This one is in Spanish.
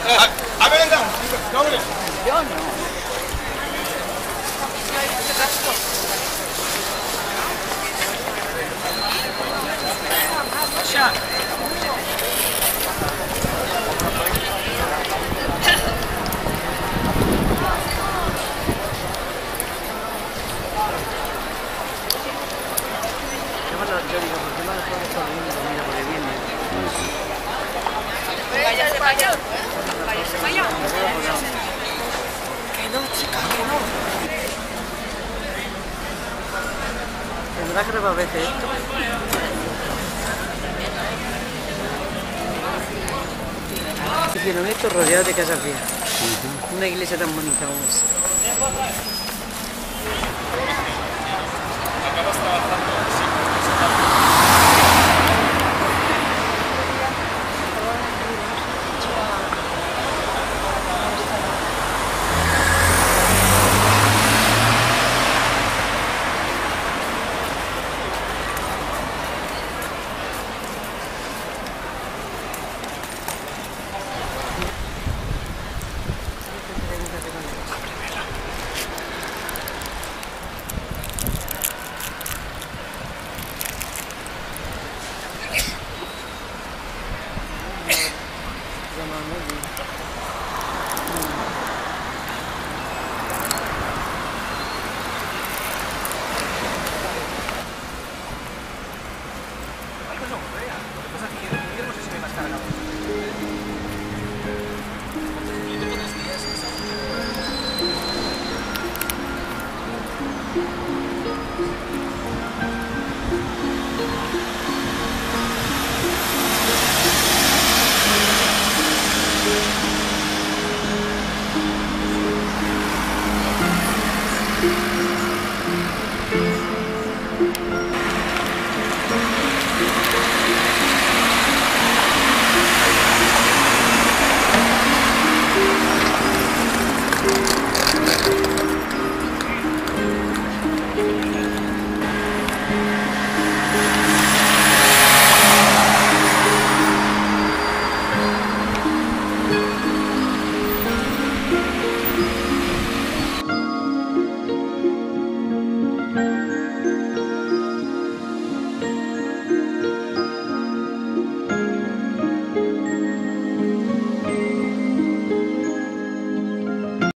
A ver, venga. Doble. Yo no. Ya. Yo digo, ¿por qué no le pones todo el mundo? Mira, porque viene. Váyase para allá. Váyase para allá. Que no, chica, que no. Tendrá que revolverse esto. Hicieron esto rodeado de casas viejas. Una iglesia tan bonita como esa. Acabas trabajando. Llamamos.